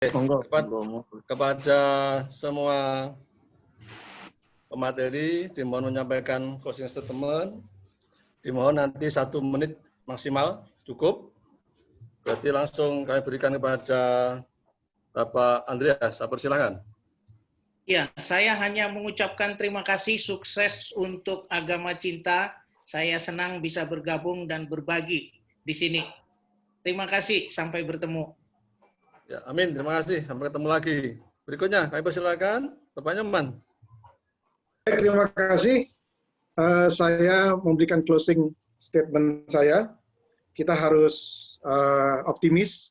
Monggo. Kepada semua pemateri, dimohon menyampaikan closing statement. Dimohon nanti 1 menit maksimal, cukup. Berarti langsung kami berikan kepada Bapak Andreas. Persilakan. Ya, saya hanya mengucapkan terima kasih, sukses untuk Agama Cinta. Saya senang bisa bergabung dan berbagi di sini. Terima kasih, sampai bertemu. Ya, amin. Terima kasih. Sampai ketemu lagi. Berikutnya, kami persilakan Bapak Nyoman. Terima kasih. Saya memberikan closing statement saya. Kita harus optimis,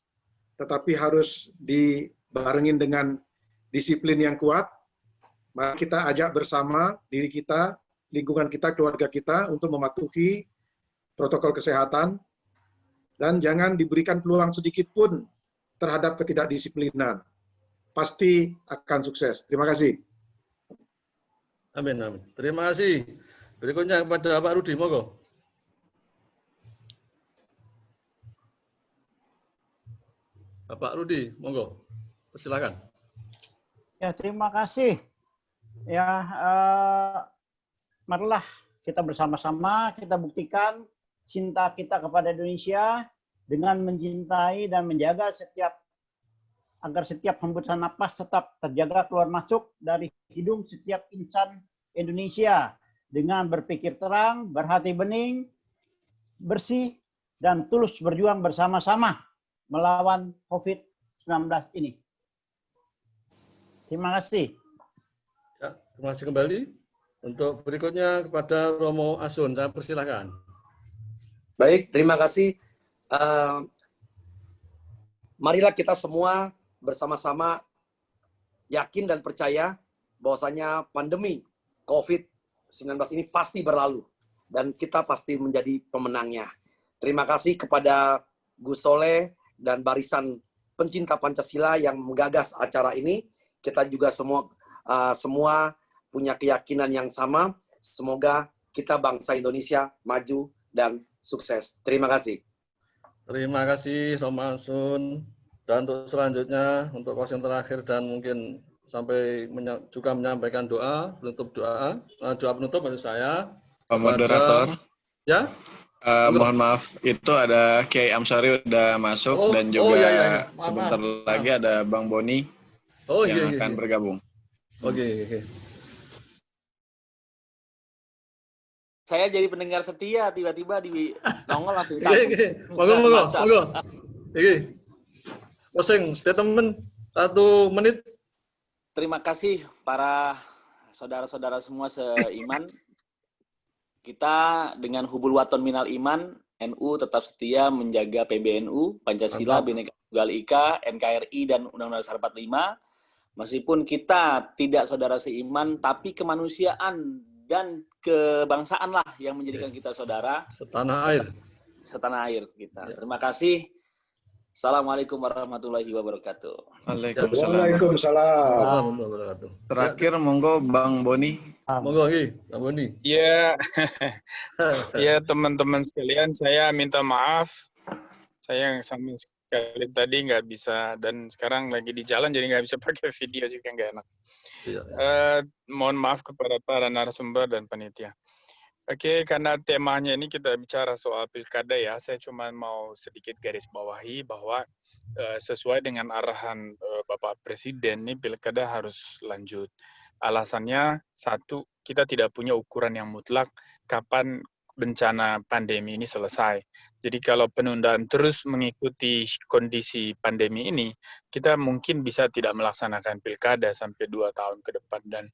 tetapi harus dibarengin dengan disiplin yang kuat. Mari kita ajak bersama diri kita, lingkungan kita, keluarga kita untuk mematuhi protokol kesehatan, dan jangan diberikan peluang sedikit pun terhadap ketidakdisiplinan. Pasti akan sukses. Terima kasih. Amin, amin. Terima kasih. Berikutnya kepada Pak Rudi, monggo. Bapak Rudi, monggo. Persilakan. Ya, terima kasih. Ya, marilah kita bersama-sama kita buktikan cinta kita kepada Indonesia dengan mencintai dan menjaga agar setiap hembusan napas tetap terjaga keluar masuk dari hidung setiap insan Indonesia dengan berpikir terang, berhati bening, bersih, dan tulus berjuang bersama-sama melawan COVID-19 ini. Terima kasih. Ya, terima kasih kembali. Untuk berikutnya kepada Romo Asun, saya persilahkan. Baik, terima kasih. Marilah kita semua bersama-sama yakin dan percaya bahwasanya pandemi COVID-19 ini pasti berlalu dan kita pasti menjadi pemenangnya. Terima kasih kepada Gus Soleh dan barisan pencinta Pancasila yang menggagas acara ini. Kita juga semua punya keyakinan yang sama. Semoga kita bangsa Indonesia maju dan sukses. Terima kasih. Terima kasih Romo Asun. Dan untuk selanjutnya, untuk closing terakhir dan mungkin sampai juga menyampaikan doa penutup maksud saya. Pak Moderator. Ya. Mohon maaf, itu ada Kiai Amsari udah masuk dan juga iya. sebentar lagi ada Bang Boni yang akan bergabung. Oke. Saya jadi pendengar setia, tiba-tiba di nongol langsung Monggo. Iki. Closing statement 1 menit. Terima kasih para saudara-saudara semua seiman. Kita dengan hubul waton minal iman, NU tetap setia menjaga PBNU, Pancasila, Bhinneka Tunggal Ika, NKRI, dan Undang-Undang Dasar 45. Meskipun kita tidak saudara seiman, tapi kemanusiaan dan kebangsaan lah yang menjadikan kita saudara. Setanah air kita. Terima kasih. Assalamualaikum warahmatullahi wabarakatuh. Waalaikumsalam. Terakhir, monggo Bang Boni. Monggo Bang Boni. Ya, ya teman-teman sekalian, saya minta maaf. Saya sama sekali tadi nggak bisa, dan sekarang lagi di jalan jadi nggak bisa pakai video juga nggak enak. Mohon maaf kepada para narasumber dan panitia. Oke, karena temanya ini kita bicara soal pilkada ya, saya cuma mau sedikit garis bawahi bahwa sesuai dengan arahan Bapak Presiden, ini pilkada harus lanjut. Alasannya, satu, kita tidak punya ukuran yang mutlak kapan bencana pandemi ini selesai. Jadi kalau penundaan terus mengikuti kondisi pandemi ini, kita mungkin bisa tidak melaksanakan pilkada sampai 2 tahun ke depan. Dan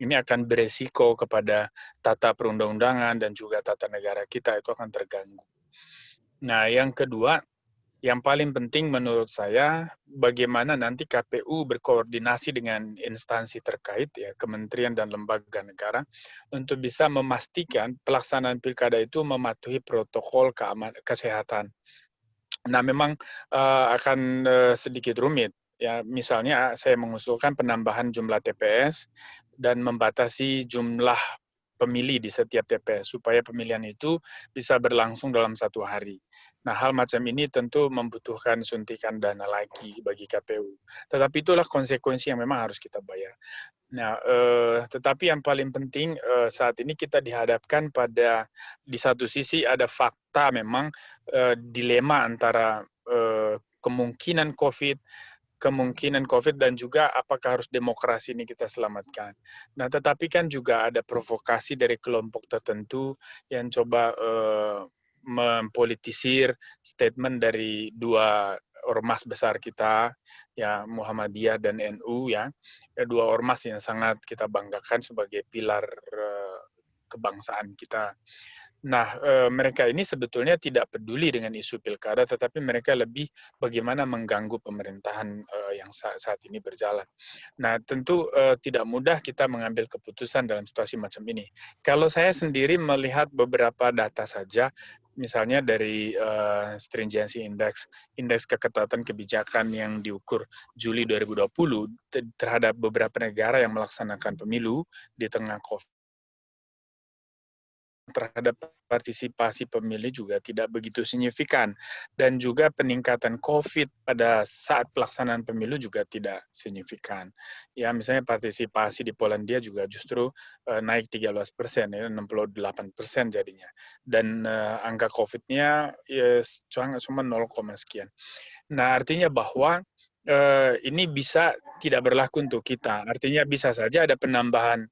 ini akan beresiko kepada tata perundang-undangan dan juga tata negara kita, itu akan terganggu. Nah, yang kedua, yang paling penting menurut saya, bagaimana nanti KPU berkoordinasi dengan instansi terkait, ya, kementerian dan lembaga negara, untuk bisa memastikan pelaksanaan pilkada itu mematuhi protokol kesehatan. Nah, memang akan sedikit rumit. Ya, misalnya saya mengusulkan penambahan jumlah TPS dan membatasi jumlah pemilih di setiap TPS supaya pemilihan itu bisa berlangsung dalam 1 hari. Nah, hal macam ini tentu membutuhkan suntikan dana lagi bagi KPU. Tetapi itulah konsekuensi yang memang harus kita bayar. Nah, tetapi yang paling penting saat ini kita dihadapkan pada di satu sisi ada fakta memang dilema antara kemungkinan COVID dan juga apakah harus demokrasi ini kita selamatkan. Nah, tetapi kan juga ada provokasi dari kelompok tertentu yang coba mempolitisir statement dari dua ormas besar kita, ya Muhammadiyah dan NU, ya dua ormas yang sangat kita banggakan sebagai pilar kebangsaan kita. Nah, mereka ini sebetulnya tidak peduli dengan isu pilkada, tetapi mereka lebih bagaimana mengganggu pemerintahan yang saat ini berjalan. Nah, tentu tidak mudah kita mengambil keputusan dalam situasi macam ini. Kalau saya sendiri melihat beberapa data saja, misalnya dari stringency index, indeks keketatan kebijakan yang diukur Juli 2020 terhadap beberapa negara yang melaksanakan pemilu di tengah COVID, terhadap partisipasi pemilih juga tidak begitu signifikan, dan juga peningkatan COVID pada saat pelaksanaan pemilu juga tidak signifikan. Ya, misalnya partisipasi di Polandia juga justru naik 13%, ya 68% jadinya, dan angka COVID-nya ya, cuma 0, sekian. Nah, artinya bahwa ini bisa tidak berlaku untuk kita. Artinya bisa saja ada penambahan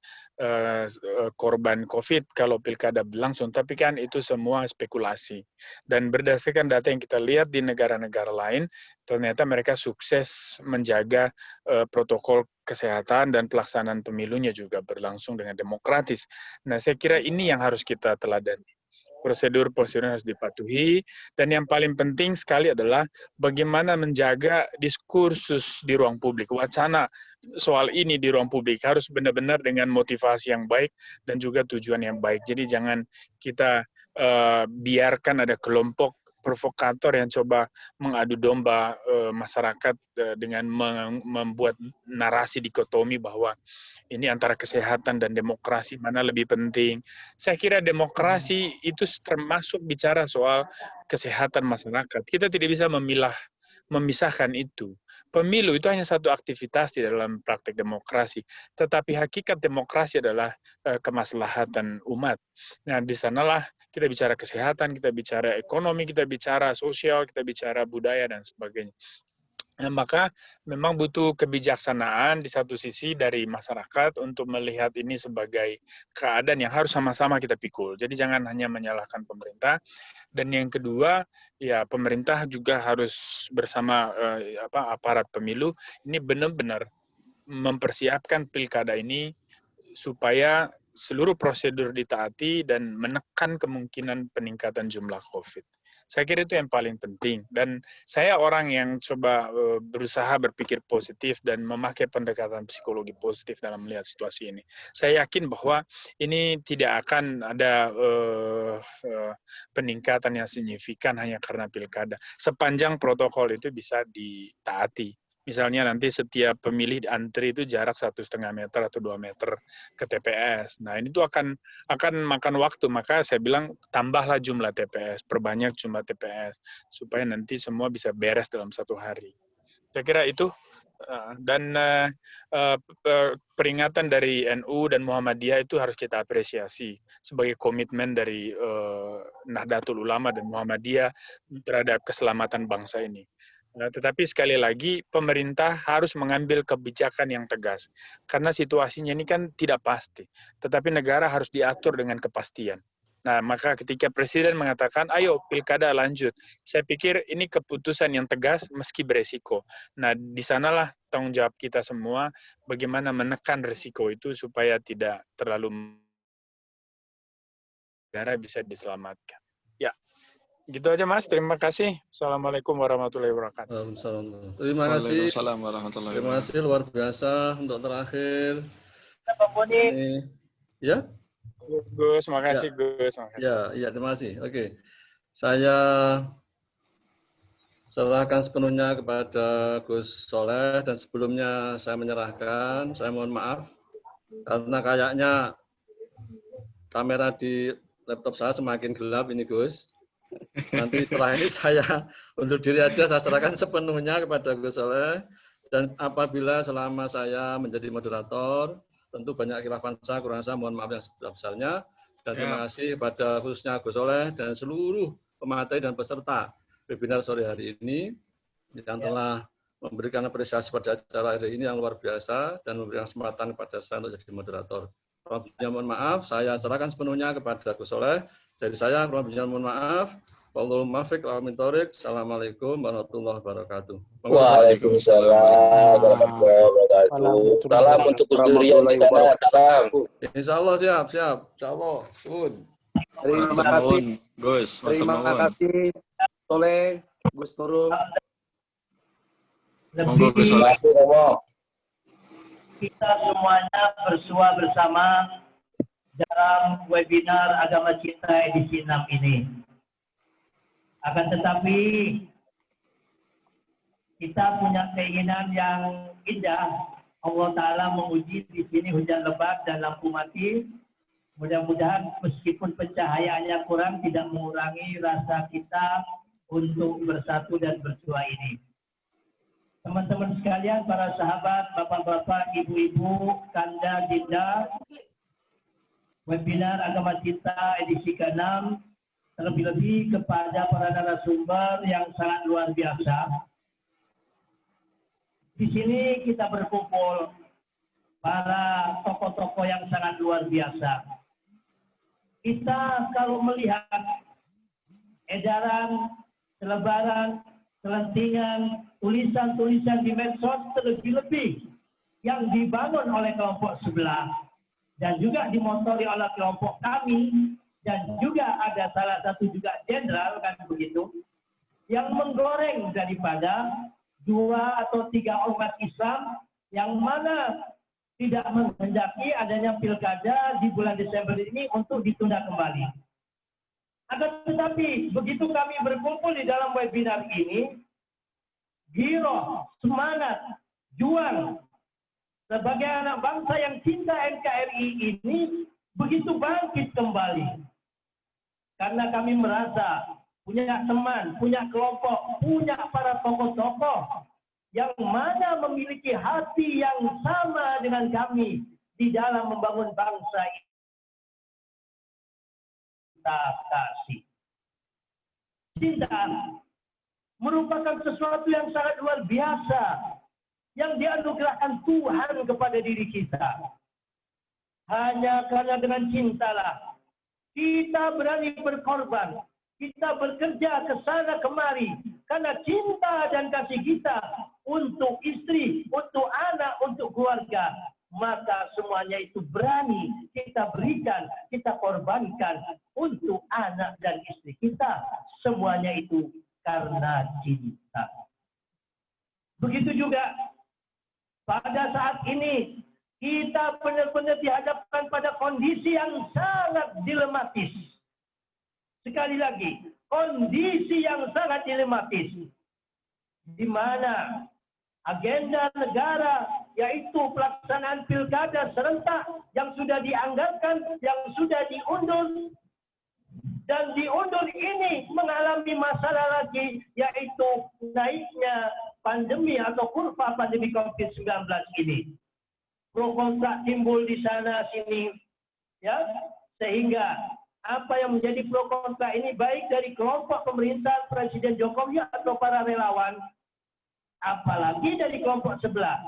korban COVID kalau pilkada berlangsung, tapi kan itu semua spekulasi. Dan berdasarkan data yang kita lihat di negara-negara lain, ternyata mereka sukses menjaga protokol kesehatan dan pelaksanaan pemilunya juga berlangsung dengan demokratis. Nah, saya kira ini yang harus kita teladani. Prosedur harus dipatuhi, dan yang paling penting sekali adalah bagaimana menjaga diskursus di ruang publik, wacana soal ini di ruang publik harus benar-benar dengan motivasi yang baik dan juga tujuan yang baik. Jadi jangan kita biarkan ada kelompok provokator yang coba mengadu domba masyarakat dengan membuat narasi dikotomi bahwa ini antara kesehatan dan demokrasi, mana lebih penting. Saya kira demokrasi itu termasuk bicara soal kesehatan masyarakat. Kita tidak bisa memisahkan itu. Pemilu itu hanya satu aktivitas di dalam praktek demokrasi, tetapi hakikat demokrasi adalah kemaslahatan umat. Nah, di sanalah kita bicara kesehatan, kita bicara ekonomi, kita bicara sosial, kita bicara budaya, dan sebagainya. Nah, maka memang butuh kebijaksanaan di satu sisi dari masyarakat untuk melihat ini sebagai keadaan yang harus sama-sama kita pikul. Jadi jangan hanya menyalahkan pemerintah. Dan yang kedua, ya pemerintah juga harus bersama aparat pemilu ini benar-benar mempersiapkan pilkada ini supaya seluruh prosedur ditaati dan menekan kemungkinan peningkatan jumlah COVID. Saya kira itu yang paling penting. Dan saya orang yang coba berusaha berpikir positif dan memakai pendekatan psikologi positif dalam melihat situasi ini. Saya yakin bahwa ini tidak akan ada peningkatan yang signifikan hanya karena pilkada. Sepanjang protokol itu bisa ditaati. Misalnya nanti setiap pemilih antri itu jarak 1,5 meter atau 2 meter ke TPS. Nah, ini tuh akan makan waktu. Maka saya bilang tambahlah jumlah TPS, perbanyak jumlah TPS supaya nanti semua bisa beres dalam 1 hari. Saya kira itu. Dan peringatan dari NU dan Muhammadiyah itu harus kita apresiasi sebagai komitmen dari Nahdlatul Ulama dan Muhammadiyah terhadap keselamatan bangsa ini. Nah, tetapi sekali lagi pemerintah harus mengambil kebijakan yang tegas karena situasinya ini kan tidak pasti, tetapi negara harus diatur dengan kepastian. Nah, maka ketika Presiden mengatakan, ayo pilkada lanjut, saya pikir ini keputusan yang tegas meski beresiko. Nah, di sanalah tanggung jawab kita semua bagaimana menekan risiko itu supaya tidak terlalu negara bisa diselamatkan. Ya. Gitu aja Mas, terima kasih. Assalamualaikum warahmatullahi wabarakatuh. Waalaikumsalam. Terima kasih. Waalaikumsalam warahmatullahi Terima wabarakatuh. kasih luar biasa untuk terakhir. Pak Boni. Ya? Gus, makasih Gus. Makasih. Ya, terima kasih. Oke. Saya serahkan sepenuhnya kepada Gus Soleh, dan sebelumnya saya menyerahkan, saya mohon maaf karena kayaknya kamera di laptop saya semakin gelap ini Gus. Nanti setelah ini saya untuk diri aja saya serahkan sepenuhnya kepada Gus Soleh. Dan apabila selama saya menjadi moderator, tentu banyak khilafan saya, kurang saya mohon maaf yang sebesar-besarnya. Dan terima kasih kepada khususnya Gus Soleh dan seluruh pemateri dan peserta webinar sore hari ini yang telah memberikan apresiasi pada acara hari ini yang luar biasa dan memberikan kesempatan kepada saya untuk jadi moderator. Mohon maaf, saya serahkan sepenuhnya kepada Gus Soleh. Jadi saya mohon maaf. Wallahul muwaffiq wal mintorik. Assalamualaikum warahmatullahi wabarakatuh. Waalaikumsalam warahmatullahi wabarakatuh. Salam untuk Gus Durian di sana. Salam. Insya Allah siap. Insya Allah. Terima kasih, Gus. Terima kasih, Soleh, Gus Nurul. Monggo Gus Soleh. Kita semuanya bersua bersama dalam webinar Agama Cinta edisi 6 ini. Akan tetapi kita punya keinginan yang indah. Allah Ta'ala menguji di sini hujan lebat dan lampu mati. Mudah-mudahan meskipun pencahayaannya kurang tidak mengurangi rasa kita untuk bersatu dan bersua ini. Teman-teman sekalian, para sahabat, bapak-bapak, ibu-ibu, kanda, dinda, webinar Agama Cinta edisi ke-6, terlebih-lebih kepada para narasumber yang sangat luar biasa. Di sini kita berkumpul para tokoh-tokoh yang sangat luar biasa. Kita kalau melihat edaran, selebaran, selentingan, tulisan-tulisan di medsos terlebih-lebih yang dibangun oleh kelompok sebelah dan juga dimotori oleh kelompok kami, dan juga ada salah satu juga jenderal kan begitu yang menggoreng daripada 2 atau 3 ormas Islam yang mana tidak menghendaki adanya pilkada di bulan Desember ini untuk ditunda kembali. Akan tetapi begitu kami berkumpul di dalam webinar ini, giroh, semangat, juang sebagai anak bangsa yang cinta NKRI ini begitu bangkit kembali. Karena kami merasa punya teman, punya kelompok, punya para tokoh-tokoh yang mana memiliki hati yang sama dengan kami di dalam membangun bangsa ini. Kita kasih. Cinta merupakan sesuatu yang sangat luar biasa yang dianugerahkan Tuhan kepada diri kita. Hanya karena dengan cintalah kita berani berkorban, kita bekerja ke sana kemari karena cinta dan kasih kita untuk istri, untuk anak, untuk keluarga. Maka semuanya itu berani kita berikan, kita korbankan untuk anak dan istri kita. Semuanya itu karena cinta. Begitu juga pada saat ini kita benar-benar dihadapkan pada kondisi yang sangat dilematis. Sekali lagi, kondisi yang sangat dilematis. Di mana agenda negara, yaitu pelaksanaan pilkada serentak yang sudah dianggarkan, yang sudah diundur. Dan diundur ini mengalami masalah lagi, yaitu naiknya pandemi atau kurva pandemi COVID-19 ini. Pro kontra timbul di sana sini, ya, sehingga apa yang menjadi pro kontra ini baik dari kelompok pemerintahan Presiden Jokowi atau para relawan, apalagi dari kelompok sebelah.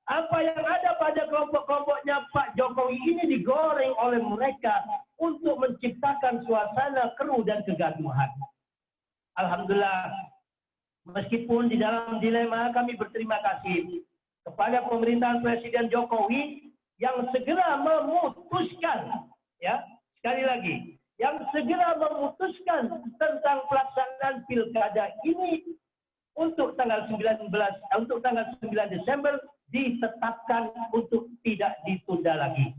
Apa yang ada pada kelompok-kelompoknya Pak Jokowi ini digoreng oleh mereka untuk menciptakan suasana keruh dan kegaduhan. Alhamdulillah, meskipun di dalam dilema kami berterima kasih kepada pemerintahan Presiden Jokowi yang segera memutuskan, ya, sekali lagi, yang segera memutuskan tentang pelaksanaan pilkada ini untuk tanggal 9 Desember ditetapkan untuk tidak ditunda lagi.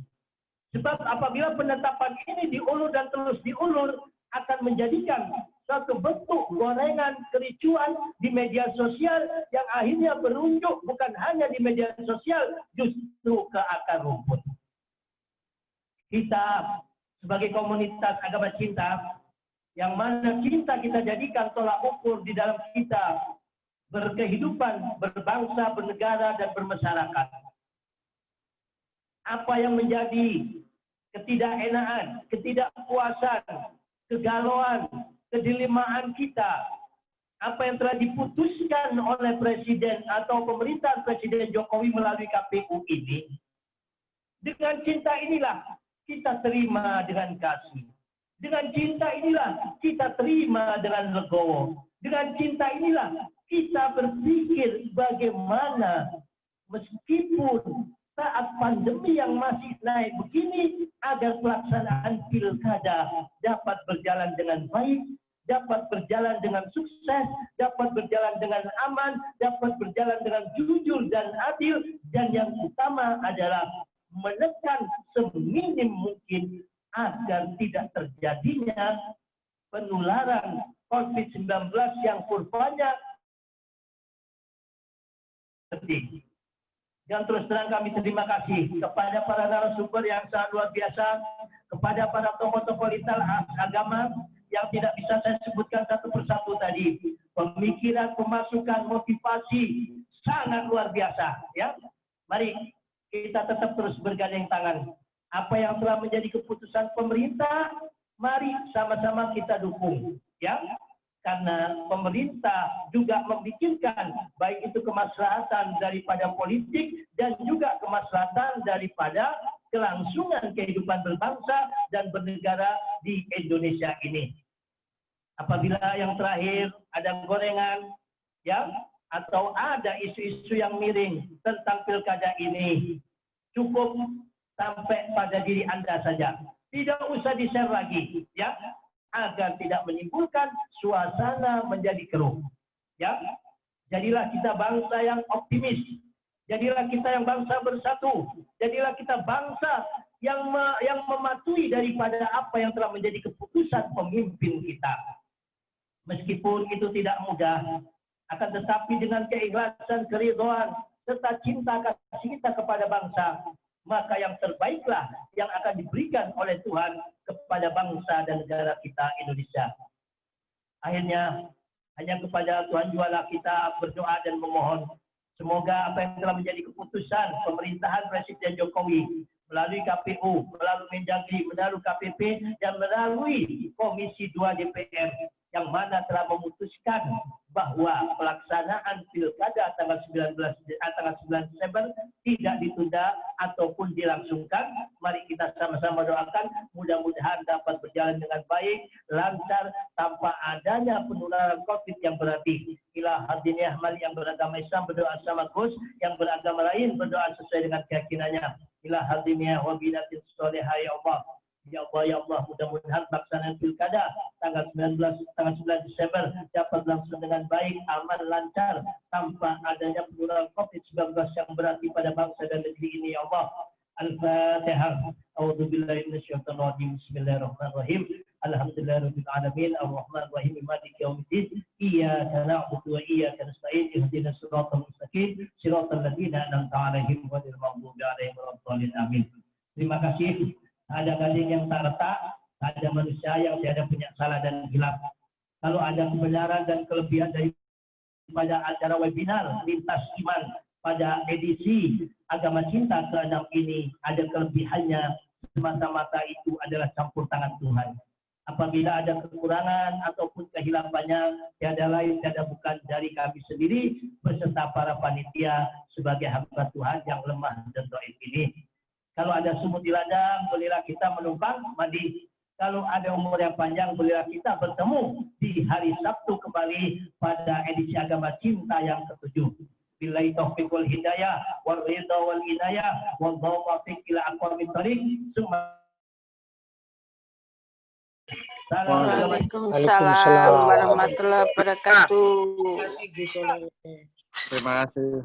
Sebab apabila penetapan ini diulur dan terus diulur akan menjadikan suatu bentuk gorengan kericuan di media sosial yang akhirnya berunjuk bukan hanya di media sosial, justru ke akar rumput. kita sebagai komunitas agama cinta, yang mana cinta kita jadikan tolak ukur di dalam kita berkehidupan, berbangsa, bernegara, dan bermasyarakat. Apa yang menjadi ketidakenaan, ketidakpuasan, kegalauan, kedilimaan kita, apa yang telah diputuskan oleh Presiden atau pemerintahan Presiden Jokowi melalui KPU ini, dengan cinta inilah kita terima dengan kasih. Dengan cinta inilah kita terima dengan legowo. Dengan cinta inilah kita berpikir bagaimana meskipun saat pandemi yang masih naik begini, agar pelaksanaan pilkada dapat berjalan dengan baik, dapat berjalan dengan sukses, dapat berjalan dengan aman, dapat berjalan dengan jujur dan adil, dan yang utama adalah menekan seminim mungkin agar tidak terjadinya penularan COVID-19 yang kurvanya tinggi. Dan terus terang kami terima kasih kepada para narasumber yang sangat luar biasa, kepada para tokoh-tokoh lintas agama yang tidak bisa saya sebutkan satu persatu tadi. Pemikiran, pemasukan, motivasi sangat luar biasa. Ya, mari kita tetap terus bergandeng tangan. Apa yang telah menjadi keputusan pemerintah, mari sama-sama kita dukung, ya. Karena pemerintah juga memikirkan baik itu kemaslahatan daripada politik dan juga kemaslahatan daripada kelangsungan kehidupan berbangsa dan bernegara di Indonesia ini. Apabila yang terakhir ada gorengan, ya, atau ada isu-isu yang miring tentang pilkada ini, cukup sampai pada diri Anda saja. Tidak usah di-share lagi, ya, agar tidak menimbulkan suasana menjadi keruh. Ya, jadilah kita bangsa yang optimis. Jadilah kita yang bangsa bersatu. Jadilah kita bangsa yang mematuhi daripada apa yang telah menjadi keputusan pemimpin kita. Meskipun itu tidak mudah, akan tetapi dengan keikhlasan, keridhaan, serta cinta kasih kita kepada bangsa, maka yang terbaiklah yang akan diberikan oleh Tuhan kepada bangsa dan negara kita Indonesia. Akhirnya, hanya kepada Tuhan jualah kita berdoa dan memohon. Semoga apa yang telah menjadi keputusan pemerintahan Presiden Jokowi melalui KPU, melalui Mendagri, melalui KPP, dan melalui Komisi 2 DPR, yang mana telah memutuskan bahwa pelaksanaan pilkada tanggal 9 Desember tidak ditunda ataupun dilangsungkan. Mari kita sama-sama doakan mudah-mudahan dapat berjalan dengan baik, lancar, tanpa adanya penularan COVID yang berarti. Ila hadiniah mali yang beragama Islam berdoa sama Gus, yang beragama lain berdoa sesuai dengan keyakinannya. Ila hadiniah wa binatin solehah ya Allah. Ya Allah, mudah-mudahan pelaksanaan pilkada tanggal 9 Desember dapat berlangsung dengan baik, aman, lancar, tanpa adanya penularan COVID-19 yang berarti pada bangsa dan negeri ini, ya Allah. Al-Fatihah. A'udzubillahi minasyaitonir rajim. Bismillahirrahmanirrahim. Alhamdulillahirabbil alamin. Arrahmanir rahim. Maliki yaumiddin. Iyyaka na'budu wa iyyaka nasta'in. Ihdinas siratal mustaqim. Siratal ladzina an'amta 'alaihim ghairil maghdubi 'alaihim waladdallin. Amin. Terima kasih. Ada gading yang tak retak, ada manusia yang tiada punya salah dan hilaf. Kalau ada kebenaran dan kelebihan daripada acara webinar Lintas Iman pada edisi Agama Cinta ke-6 ini, ada kelebihannya, semata-mata itu adalah campur tangan Tuhan. Apabila ada kekurangan ataupun kehilafannya, tiada lain, tiada bukan dari kami sendiri, beserta para panitia sebagai hamba Tuhan yang lemah dan dhaif ini. Kalau ada sumur di ladang, bolehlah kita menumpang mandi. Kalau ada umur yang panjang, bolehlah kita bertemu di hari Sabtu kembali pada edisi Agama Cinta yang ke-7. Billahi taufiq wal hidayah, wal ridha wal inayah, wallahu muwaffiq ila aqwamit thariq. Waalaikumsalam warahmatullahi wabarakatuh. Terima kasih.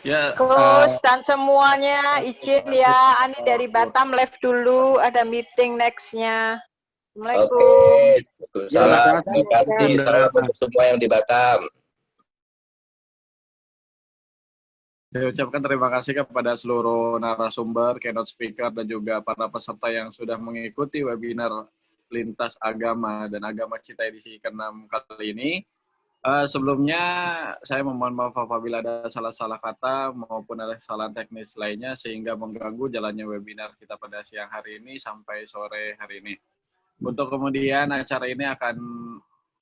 Ya, Gus dan semuanya izin ya, Ani dari Batam live dulu, ada meeting next-nya. Assalamualaikum. Salam, terima kasih. Salam untuk semua yang di Batam. Saya ucapkan terima kasih kepada seluruh narasumber, keynote speaker, dan juga para peserta yang sudah mengikuti webinar lintas agama dan agama cinta edisi ke-6 kali ini. Sebelumnya, saya memohon maaf apabila ada salah-salah kata maupun ada kesalahan teknis lainnya sehingga mengganggu jalannya webinar kita pada siang hari ini sampai sore hari ini. Untuk kemudian acara ini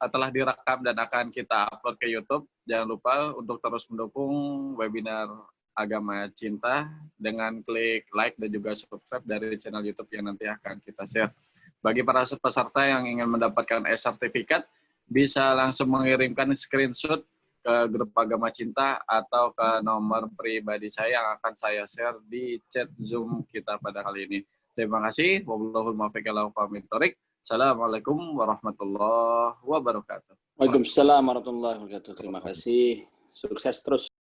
telah direkam dan akan kita upload ke YouTube. Jangan lupa untuk terus mendukung webinar Agama Cinta dengan klik like dan juga subscribe dari channel YouTube yang nanti akan kita share. Bagi para peserta yang ingin mendapatkan e-sertifikat, bisa langsung mengirimkan screenshot ke grup Agama Cinta atau ke nomor pribadi saya yang akan saya share di chat Zoom kita pada kali ini. Terima kasih. Wallahul muwaffiq ila aqwamit thoriq. Assalamualaikum warahmatullahi wabarakatuh. Waalaikumsalam warahmatullahi wabarakatuh. Terima kasih. Sukses terus.